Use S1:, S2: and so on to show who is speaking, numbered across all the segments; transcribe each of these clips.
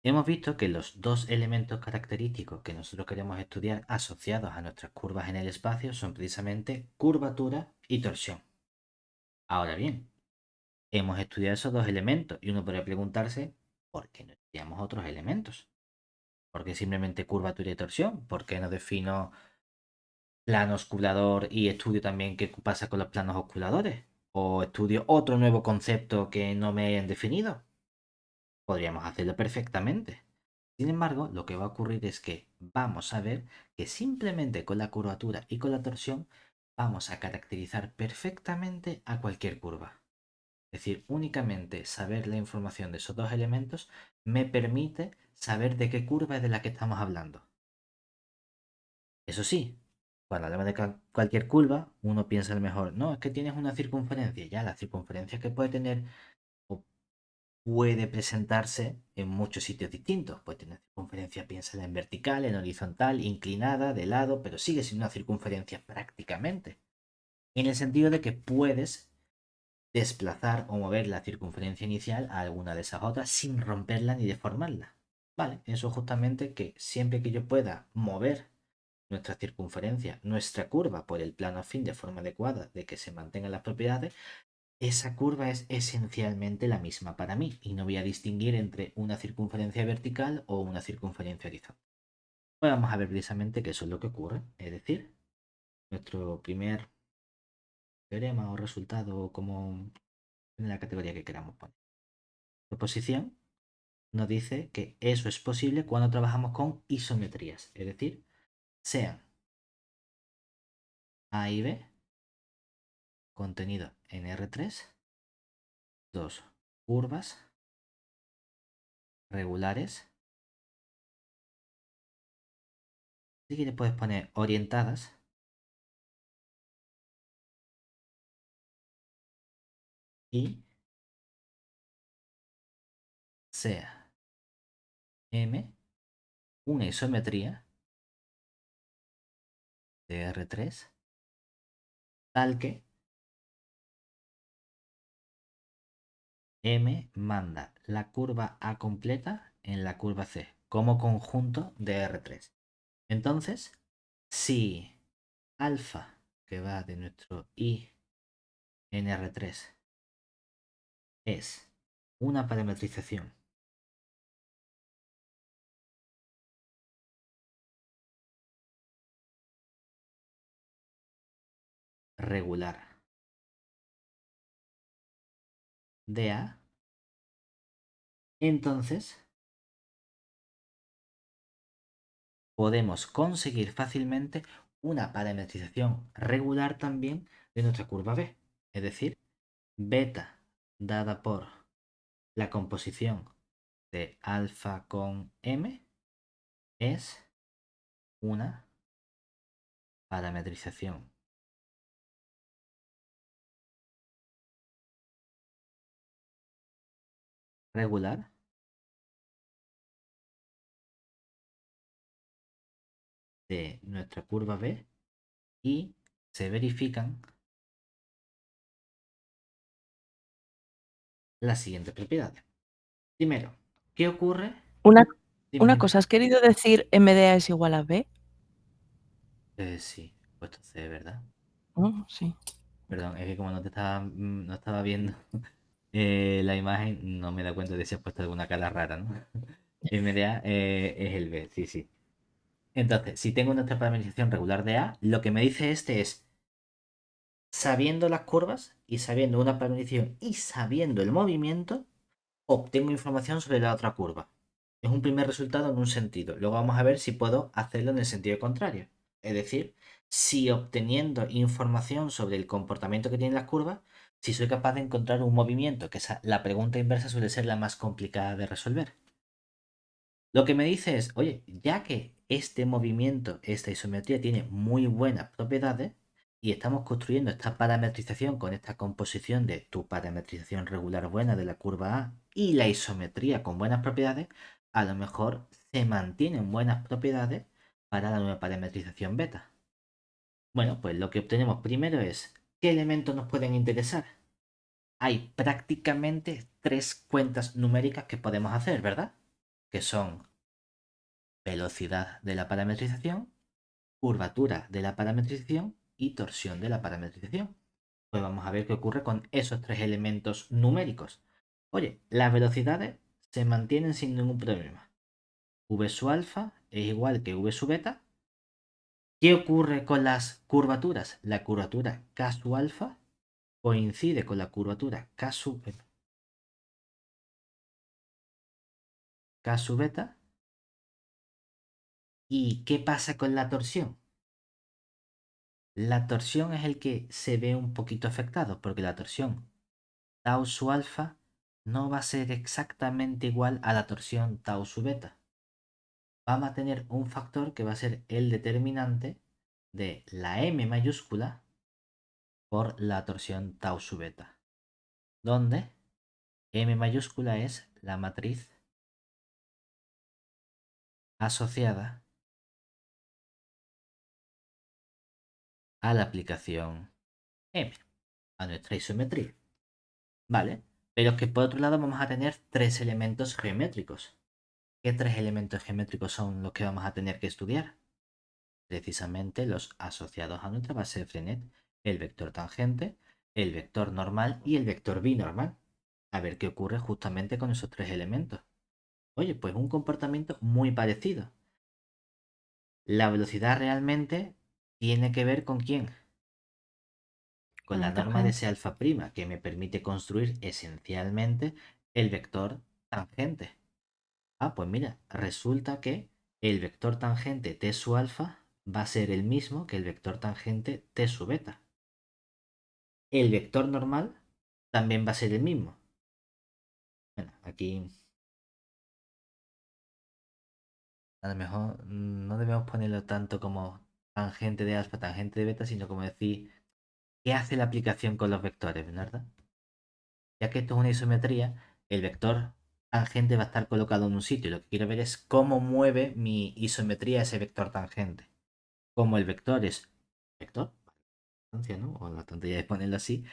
S1: Hemos visto que los dos elementos característicos que nosotros queremos estudiar asociados a nuestras curvas en el espacio son precisamente curvatura y torsión. Ahora bien, hemos estudiado esos dos elementos y uno podría preguntarse, ¿por qué no estudiamos otros elementos? ¿Por qué simplemente curvatura y torsión? ¿Por qué no defino plano osculador y estudio también qué pasa con los planos osculadores? ¿O estudio otro nuevo concepto que no me hayan definido? Podríamos hacerlo perfectamente. Sin embargo, lo que va a ocurrir es que vamos a ver que simplemente con la curvatura y con la torsión vamos a caracterizar perfectamente a cualquier curva. Es decir, únicamente saber la información de esos dos elementos me permite saber de qué curva es de la que estamos hablando. Eso sí, cuando hablamos de cualquier curva, uno piensa a lo mejor, no, es que tienes una circunferencia. Ya, la circunferencia que puede tener o puede presentarse en muchos sitios distintos. Puede tener circunferencia, piénsala en vertical, en horizontal, inclinada, de lado, pero sigue siendo una circunferencia prácticamente. En el sentido de que puedes desplazar o mover la circunferencia inicial a alguna de esas otras sin romperla ni deformarla. Vale, eso justamente que siempre que yo pueda mover nuestra circunferencia, nuestra curva por el plano afín de forma adecuada de que se mantengan las propiedades, esa curva es esencialmente la misma para mí y no voy a distinguir entre una circunferencia vertical o una circunferencia horizontal. Pues vamos a ver precisamente que eso es lo que ocurre, es decir, nuestro primer teorema o resultado como en la categoría que queramos poner. Proposición nos dice que eso es posible cuando trabajamos con isometrías, es decir, sean A y B contenido en R3, dos curvas regulares. Si quieres puedes poner orientadas y sea M una isometría de R3 tal que M manda la curva A completa en la curva C como conjunto de R3. Entonces, si alfa que va de nuestro I en R3 es una parametrización regular de A, entonces podemos conseguir fácilmente una parametrización regular también de nuestra curva B. Es decir, beta dada por la composición de alfa con M es una parametrización regular de nuestra curva B y se verifican las siguientes propiedades. Primero, ¿qué ocurre?
S2: Una,
S1: Dime,
S2: una
S1: dime.
S2: cosa, ¿has querido decir MDA es igual a B?
S1: Sí, puesto C, ¿verdad?
S2: Sí.
S1: Perdón, es que como no estaba viendo la imagen, no me da cuenta de si has puesto alguna cara rara, ¿no? MDA es el B, sí, sí. Entonces, si tengo nuestra parametrización regular de A, lo que me dice este es, sabiendo las curvas y sabiendo una parametrización y sabiendo el movimiento, obtengo información sobre la otra curva. Es un primer resultado en un sentido. Luego vamos a ver si puedo hacerlo en el sentido contrario. Es decir, si obteniendo información sobre el comportamiento que tienen las curvas, si soy capaz de encontrar un movimiento, que la pregunta inversa suele ser la más complicada de resolver. Lo que me dice es, oye, ya que este movimiento, esta isometría tiene muy buenas propiedades y estamos construyendo esta parametrización con esta composición de tu parametrización regular buena de la curva A y la isometría con buenas propiedades, a lo mejor se mantienen buenas propiedades para la nueva parametrización beta. Bueno, pues lo que obtenemos primero es, ¿qué elementos nos pueden interesar? Hay prácticamente tres cuentas numéricas que podemos hacer, ¿verdad? que son velocidad de la parametrización, curvatura de la parametrización y torsión de la parametrización. Pues vamos a ver qué ocurre con esos tres elementos numéricos. Oye, las velocidades se mantienen sin ningún problema. V sub alfa es igual que V sub beta. ¿Qué ocurre con las curvaturas? La curvatura K sub alfa coincide con la curvatura K sub beta. ¿Y qué pasa con la torsión? La torsión es el que se ve un poquito afectado, porque la torsión tau sub alfa no va a ser exactamente igual a la torsión tau sub beta. Vamos a tener un factor que va a ser el determinante de la m mayúscula por la torsión tau sub beta, donde m mayúscula es la matriz asociada a la aplicación m, a nuestra isometría. ¿Vale? Pero es que por otro lado vamos a tener tres elementos geométricos. ¿Qué tres elementos geométricos son los que vamos a tener que estudiar? Precisamente los asociados a nuestra base de Frenet, el vector tangente, el vector normal y el vector binormal. A ver qué ocurre justamente con esos tres elementos. Oye, pues un comportamiento muy parecido. La velocidad realmente tiene que ver con quién, con
S2: Con
S1: la
S2: la
S1: norma de
S2: tangente.
S1: ese alfa prima, que me permite construir esencialmente el vector tangente. Ah, pues mira, resulta que el vector tangente t sub alfa va a ser el mismo que el vector tangente t sub beta. El vector normal también va a ser el mismo. Bueno, aquí a lo mejor no debemos ponerlo tanto como tangente de alfa, tangente de beta, sino como decir qué hace la aplicación con los vectores, ¿verdad? Ya que esto es una isometría, el vector tangente va a estar colocado en un sitio. Lo que quiero ver es cómo mueve mi isometría ese vector tangente. Como el vector es vector, ¿no? O la tontería de ponerlo así,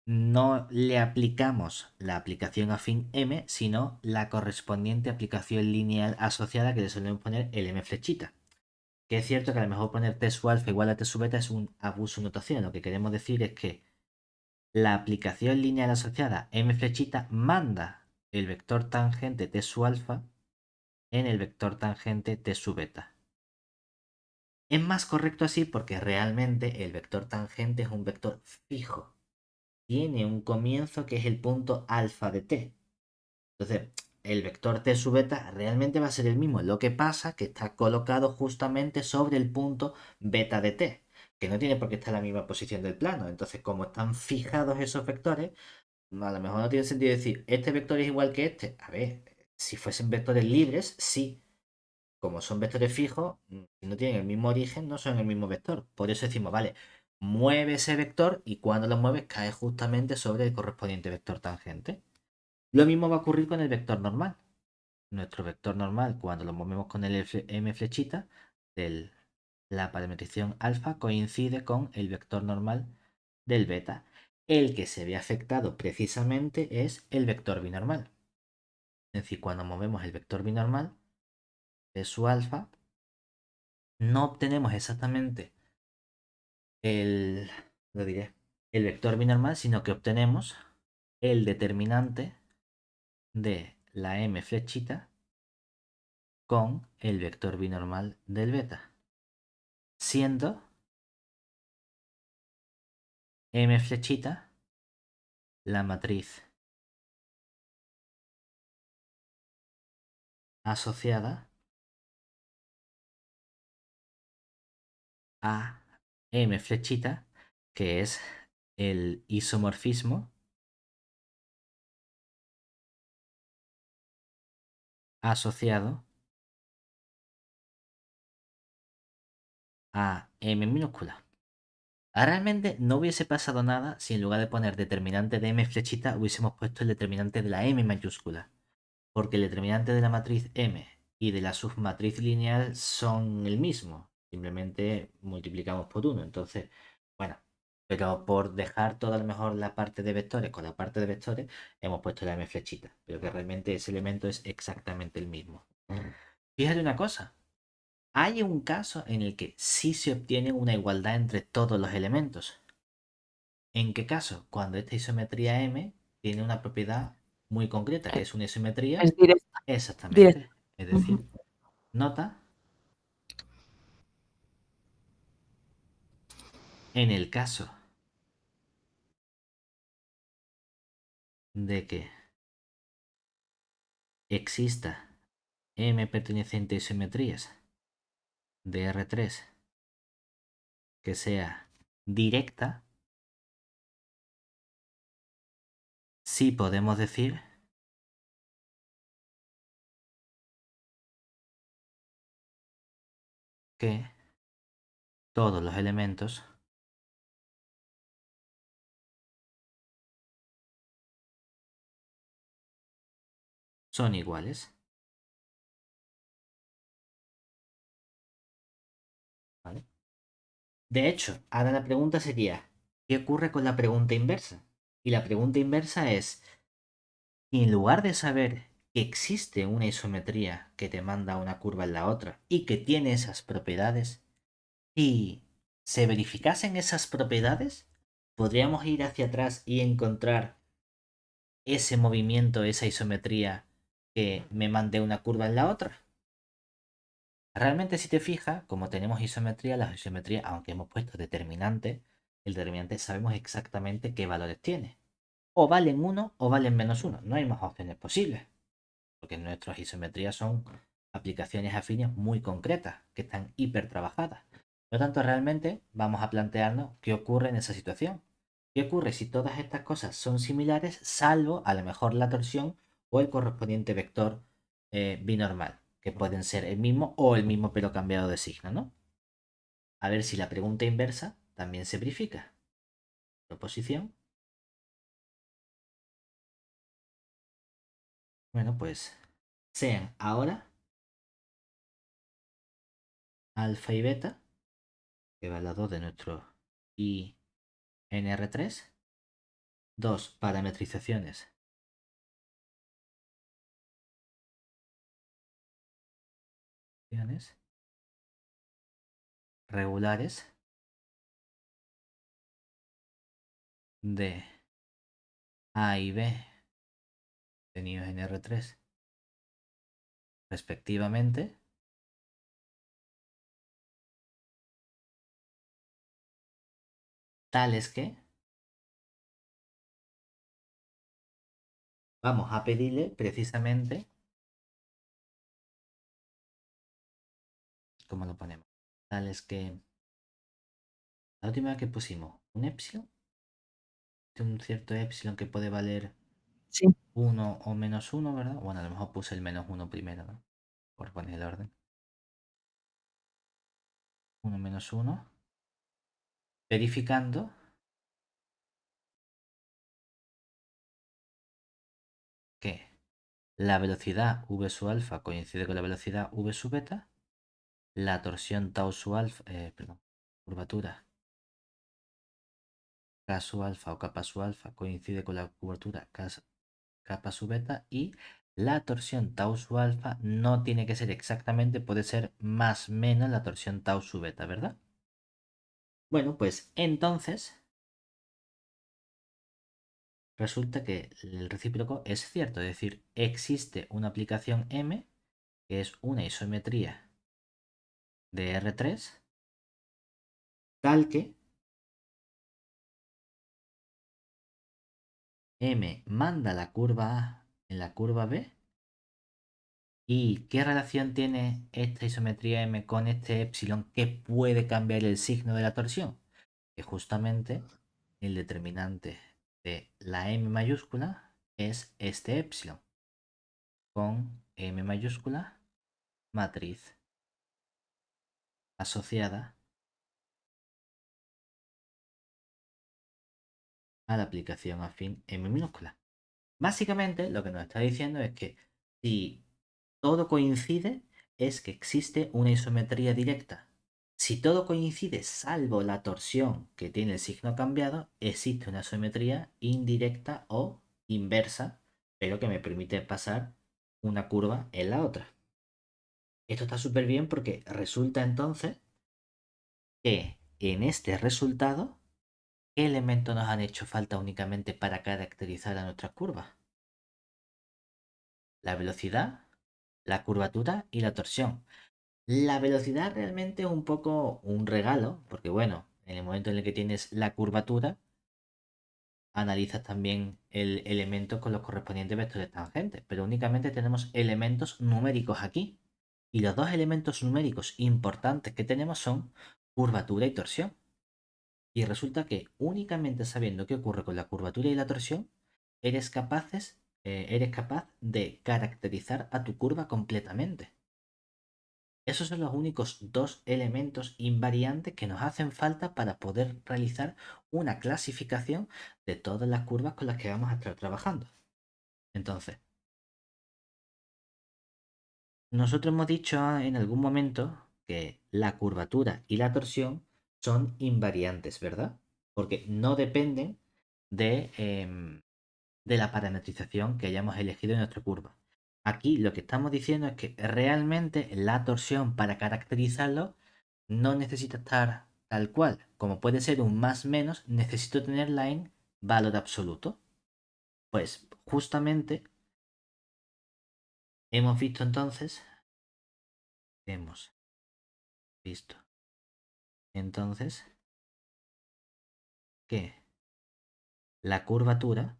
S1: no le aplicamos la aplicación afín M, sino la correspondiente aplicación lineal asociada que le solemos poner el M flechita. Que es cierto que a lo mejor poner T sub alfa igual a T sub beta es un abuso de notación. Lo que queremos decir es que la aplicación lineal asociada M flechita manda el vector tangente T sub alfa en el vector tangente T sub beta. Es más correcto así porque realmente el vector tangente es un vector fijo. Tiene un comienzo que es el punto alfa de t. Entonces, el vector t sub beta realmente va a ser el mismo. Lo que pasa que está colocado justamente sobre el punto beta de t, que no tiene por qué estar en la misma posición del plano. Entonces, como están fijados esos vectores, a lo mejor no tiene sentido decir, este vector es igual que este. A ver, si fuesen vectores libres, sí. Como son vectores fijos, si no tienen el mismo origen, no son el mismo vector. Por eso decimos, vale, mueve ese vector y cuando lo mueves cae justamente sobre el correspondiente vector tangente. Lo mismo va a ocurrir con el vector normal. Nuestro vector normal, cuando lo movemos con el m flechita, la parametrización alfa coincide con el vector normal del beta. El que se ve afectado precisamente es el vector binormal. Es decir, cuando movemos el vector binormal de su alfa, no obtenemos exactamente el, lo diré, el vector binormal, sino que obtenemos el determinante de la m flechita con el vector binormal del beta, siendo m flechita la matriz asociada a m flechita, que es el isomorfismo asociado a m minúscula. Realmente no hubiese pasado nada si en lugar de poner determinante de m flechita hubiésemos puesto el determinante de la m mayúscula, porque el determinante de la matriz m y de la submatriz lineal son el mismo, simplemente multiplicamos por 1. Entonces, bueno, Pero por dejar toda a lo mejor la parte de vectores con la parte de vectores, hemos puesto la m flechita. Pero que realmente ese elemento es exactamente el mismo. Fíjate una cosa. Hay un caso en el que sí se obtiene una igualdad entre todos los elementos. ¿En qué caso? Cuando esta isometría M tiene una propiedad muy concreta, que
S2: Eh,
S1: es una isometría
S2: es directa, directa.
S1: exactamente. Es
S2: Ujú.
S1: decir, nota en el caso de que exista M perteneciente a isometrías de R3 que sea directa, sí podemos decir que todos los elementos son iguales. ¿Vale? De hecho, ahora la pregunta sería, ¿qué ocurre con la pregunta inversa? Y la pregunta inversa es, y en lugar de saber que existe una isometría que te manda una curva en la otra y que tiene esas propiedades, si se verificasen esas propiedades, podríamos ir hacia atrás y encontrar ese movimiento, esa isometría que me mande una curva en la otra. Realmente si te fijas, como tenemos isometría, las isometrías, aunque hemos puesto determinante, el determinante sabemos exactamente qué valores tiene. O valen 1 o valen -1. No hay más opciones posibles. Porque nuestras isometrías son aplicaciones afines muy concretas, que están hiper trabajadas. Por lo tanto, realmente vamos a plantearnos qué ocurre en esa situación. ¿Qué ocurre si todas estas cosas son similares, salvo a lo mejor la torsión o el correspondiente vector binormal, que pueden ser el mismo o el mismo pero cambiado de signo, ¿no? A ver si la pregunta inversa también se verifica. Proposición. Bueno, pues sean ahora alfa y beta, que va al lado de nuestro INR3, dos parametrizaciones regulares de A y B tenidos en R3 respectivamente, tales que vamos a pedirle precisamente, ¿cómo lo ponemos? Tales que la última vez que pusimos un epsilon, un cierto epsilon que puede valer
S2: Sí.
S1: 1 o -1, ¿verdad? Bueno, a lo mejor puse el -1 primero, ¿no? Por poner el orden. 1 -1. Verificando que la velocidad v sub alfa coincide con la velocidad v sub beta, la torsión tau sub alfa, perdón, curvatura K sub alfa o capa sub alfa coincide con la curvatura capa sub beta y la torsión tau sub alfa no tiene que ser exactamente, puede ser más menos la torsión tau sub beta, ¿verdad? Bueno, pues entonces resulta que el recíproco es cierto, es decir, existe una aplicación M que es una isometría de R3 tal que M manda la curva A en la curva B. ¿Y qué relación tiene esta isometría M con este epsilon que puede cambiar el signo de la torsión? Que justamente el determinante de la M mayúscula es este epsilon con M mayúscula matriz asociada a la aplicación afín M minúscula. Básicamente lo que nos está diciendo es que si todo coincide es que existe una isometría directa. Si todo coincide salvo la torsión que tiene el signo cambiado, existe una geometría indirecta o inversa, pero que me permite pasar una curva en la otra. Esto está súper bien porque resulta entonces que en este resultado, ¿qué elementos nos han hecho falta únicamente para caracterizar a nuestras curvas? La velocidad, la curvatura y la torsión. La velocidad realmente es un poco un regalo, porque bueno, en el momento en el que tienes la curvatura, analizas también el elemento con los correspondientes vectores tangentes, pero únicamente tenemos elementos numéricos aquí. Y los dos elementos numéricos importantes que tenemos son curvatura y torsión. Y resulta que únicamente sabiendo qué ocurre con la curvatura y la torsión, eres capaz de caracterizar a tu curva completamente. Esos son los únicos dos elementos invariantes que nos hacen falta para poder realizar una clasificación de todas las curvas con las que vamos a estar trabajando. Entonces, nosotros hemos dicho en algún momento que la curvatura y la torsión son invariantes, ¿verdad? Porque no dependen de la parametrización que hayamos elegido en nuestra curva. Aquí lo que estamos diciendo es que realmente la torsión para caracterizarlo no necesita estar tal cual. Como puede ser un más menos, necesito tenerla en valor absoluto. Pues justamente hemos visto entonces, hemos visto entonces que la curvatura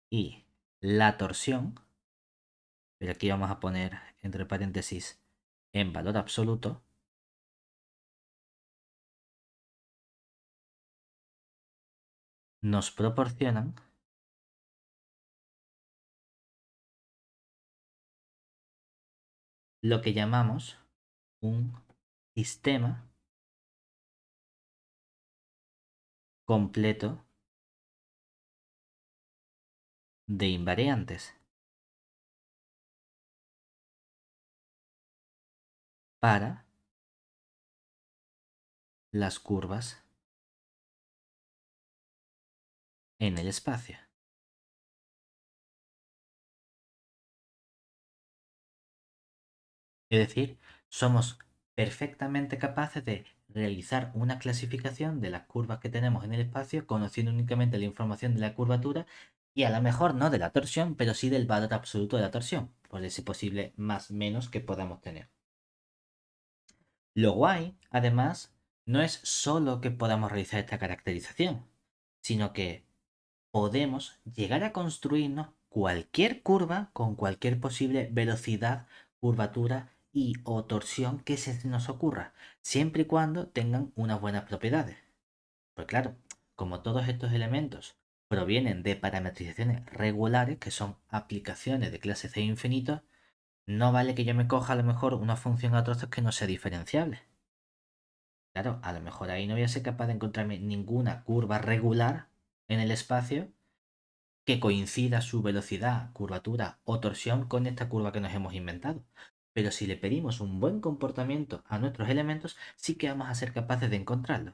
S1: y la torsión, pero aquí vamos a poner entre paréntesis en valor absoluto, nos proporcionan lo que llamamos un sistema completo de invariantes para las curvas en el espacio. Es decir, somos perfectamente capaces de realizar una clasificación de las curvas que tenemos en el espacio conociendo únicamente la información de la curvatura y a lo mejor no de la torsión, pero sí del valor absoluto de la torsión, por ese posible más menos que podamos tener. Lo guay, además, no es solo que podamos realizar esta caracterización, sino que podemos llegar a construirnos cualquier curva con cualquier posible velocidad, curvatura y o torsión que se nos ocurra, siempre y cuando tengan unas buenas propiedades. Pues claro, como todos estos elementos provienen de parametrizaciones regulares, que son aplicaciones de clase C infinito, no vale que yo me coja a lo mejor una función a trozos que no sea diferenciable. Claro, a lo mejor ahí no voy a ser capaz de encontrarme ninguna curva regular en el espacio que coincida su velocidad, curvatura o torsión con esta curva que nos hemos inventado. Pero si le pedimos un buen comportamiento a nuestros elementos, sí que vamos a ser capaces de encontrarlo.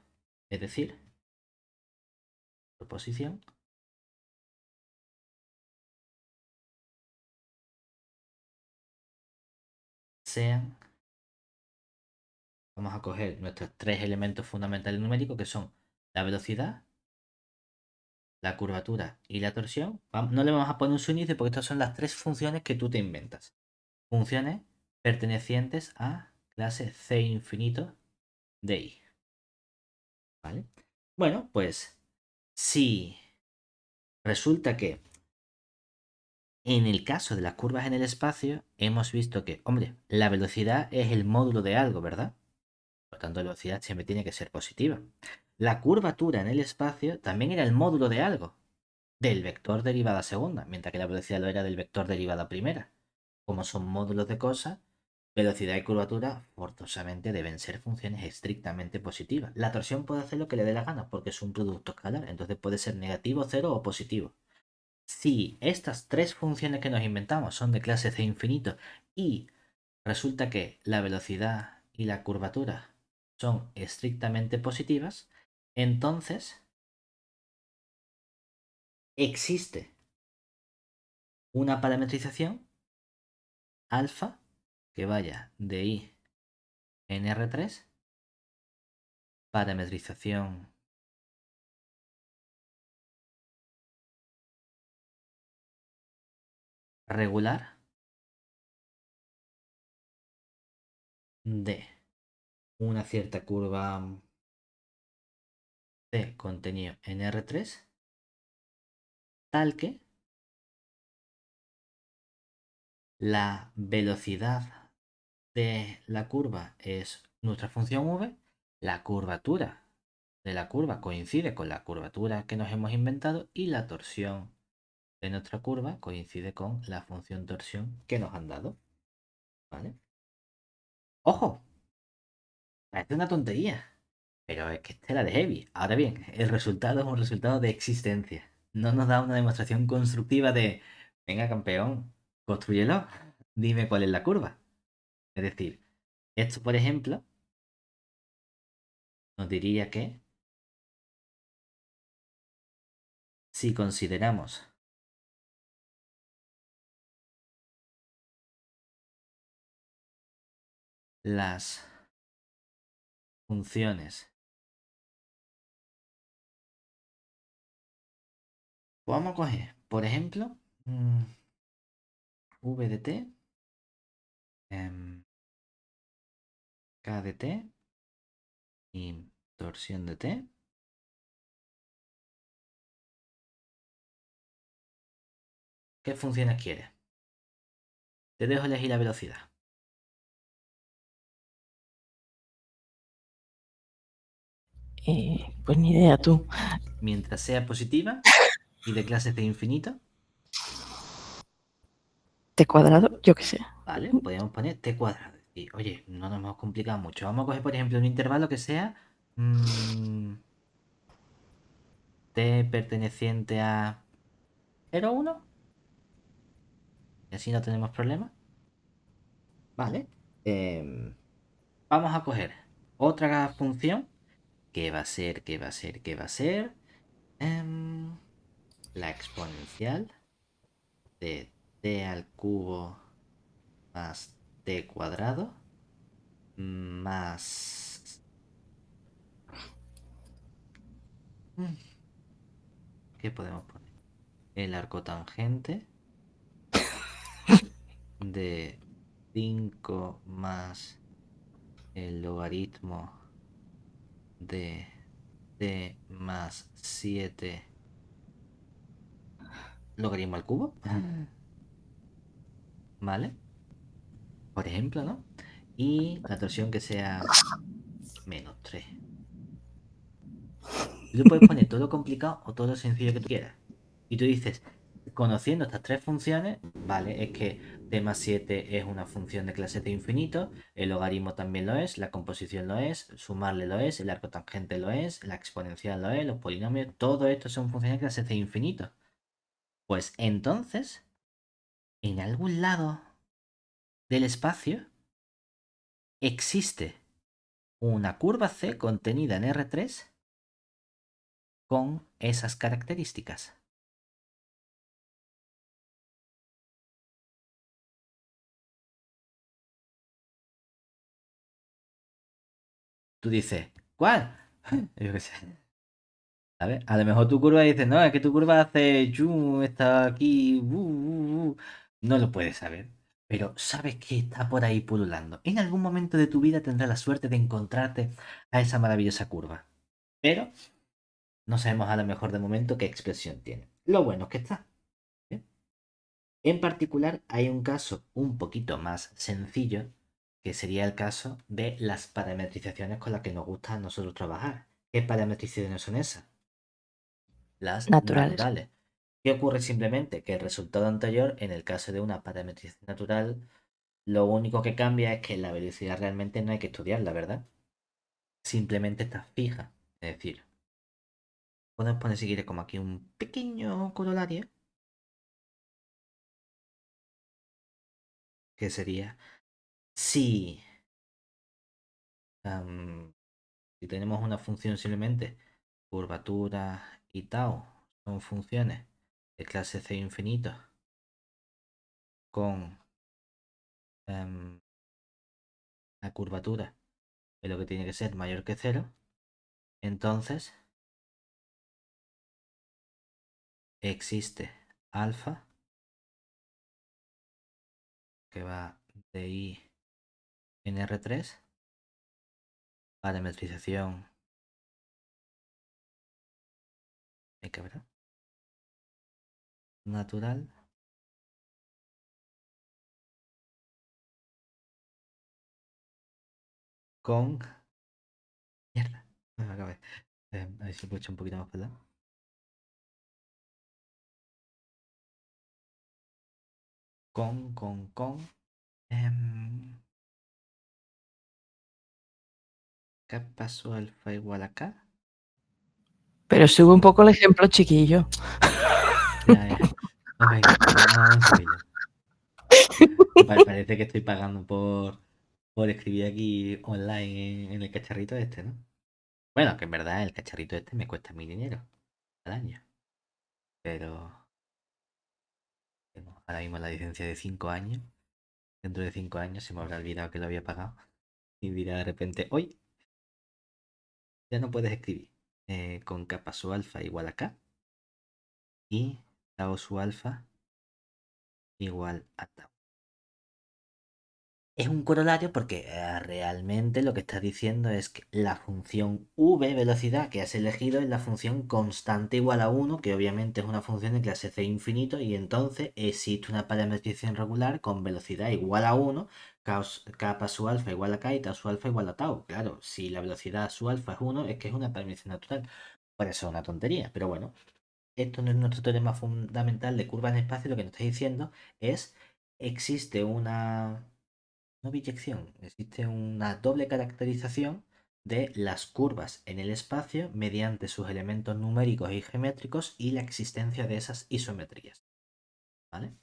S1: Es decir, proposición sean, vamos a coger nuestros tres elementos fundamentales numéricos que son la velocidad, la curvatura y la torsión. No le vamos a poner un subíndice porque estas son las tres funciones que tú te inventas. Funciones pertenecientes a clase C infinito de I. ¿Vale? Bueno, pues si resulta que en el caso de las curvas en el espacio hemos visto que, hombre, la velocidad es el módulo de algo, ¿verdad? Por tanto, la velocidad siempre tiene que ser positiva. La curvatura en el espacio también era el módulo de algo, del vector derivada segunda, mientras que la velocidad lo era del vector derivada primera. Como son módulos de cosas, velocidad y curvatura forzosamente deben ser funciones estrictamente positivas. La torsión puede hacer lo que le dé la gana porque es un producto escalar, entonces puede ser negativo, cero o positivo. Si estas tres funciones que nos inventamos son de clase C infinito y resulta que la velocidad y la curvatura son estrictamente positivas, entonces existe una parametrización alfa que vaya de I en R3, parametrización regular de una cierta curva de contenido en R3, tal que la velocidad de la curva es nuestra función v, la curvatura de la curva coincide con la curvatura que nos hemos inventado y la torsión de nuestra curva coincide con la función torsión que nos han dado. ¿Vale? ¡Ojo! Parece una tontería, pero es que esta era de heavy. Ahora bien, el resultado es un resultado de existencia. No nos da una demostración constructiva de, venga campeón, construyelo, dime cuál es la curva. Es decir, esto, por ejemplo, nos diría que si consideramos las funciones, vamos a coger, por ejemplo, v de t, k de t y torsión de t. ¿Qué funciones quieres? Te dejo elegir la velocidad.
S2: Pues ni idea tú.
S1: Mientras sea positiva y de clases de infinito,
S2: T cuadrado, yo qué sé.
S1: ¿vale? Podemos poner t cuadrado. Y, oye, no nos hemos complicado mucho. Vamos a coger, por ejemplo, un intervalo que sea t perteneciente a 0,1. Y así no tenemos problema. Vale. Vamos a coger otra función que va a ser, que va a ser, que va a ser la exponencial de t al cubo más t cuadrado más... ¿Qué podemos poner? El arco tangente de 5 más el logaritmo de t más 7 logaritmo al cubo. ¿Vale? Por ejemplo, ¿no? Y la torsión que sea menos 3. Tú puedes poner todo lo complicado o todo lo sencillo que tú quieras. Y tú dices, conociendo estas tres funciones, vale, es que t más 7 es una función de clase de infinito, el logaritmo también lo es, la composición lo es, sumarle lo es, el arco tangente lo es, la exponencial lo es, los polinomios, todo esto son funciones de clase de infinito. Pues entonces, en algún lado del espacio existe una curva C contenida en R3 con esas características. Tú dices, ¿cuál? Yo qué sé. A ver, a lo mejor tu curva dice, no, es que tu curva hace está aquí, no lo puedes saber. Pero sabes que está por ahí pululando. En algún momento de tu vida tendrás la suerte de encontrarte a esa maravillosa curva. Pero no sabemos a lo mejor de momento qué expresión tiene. Lo bueno es que está. ¿Bien? En particular, hay un caso un poquito más sencillo, que sería el caso de las parametrizaciones con las que nos gusta a nosotros trabajar. ¿Qué parametrizaciones son esas? Las
S2: Naturales.
S1: naturales. ¿Qué ocurre simplemente? Que el resultado anterior, en el caso de una parametrización natural, lo único que cambia es que la velocidad realmente no hay que estudiarla, ¿verdad? Simplemente está fija. Es decir, podemos poner si quieres como aquí un pequeño corolario, que sería Si, si tenemos una función simplemente, curvatura y tau son funciones de clase C infinito con la curvatura de lo que tiene que ser mayor que cero, entonces existe alfa que va de I en R3, parametrización, ¿verdad? Natural con... Mierda, no me acabé. A ver si puedo echar un poquito más para allá. Con ¿qué pasó alfa igual a K?
S2: Pero sube un poco el ejemplo, chiquillo.
S1: Ya. Pues venga, vamos a subirlo. Parece que estoy pagando por escribir aquí online en el cacharrito este, ¿no? Bueno, que en verdad el cacharrito este me cuesta mi dinero al año. Pero tengo ahora mismo la licencia de 5 años. Dentro de 5 años se me habrá olvidado que lo había pagado. Y dirá de repente, hoy ya no puedes escribir. Con capa su alfa igual a K. Y tau su alfa igual a tau. Es un corolario porque realmente lo que está diciendo es que la función v, velocidad, que has elegido es la función constante igual a 1, que obviamente es una función de clase c infinito, y entonces existe una parametrización regular con velocidad igual a 1, kappa su alfa igual a k y tau su alfa igual a tau. Claro, si la velocidad su alfa es 1, es que es una parametrización natural. Puede ser una tontería, pero bueno, esto no es nuestro teorema fundamental de curvas en espacio. Lo que nos está diciendo es, existe una no biyección, existe una doble caracterización de las curvas en el espacio mediante sus elementos numéricos y geométricos y la existencia de esas isometrías. ¿Vale?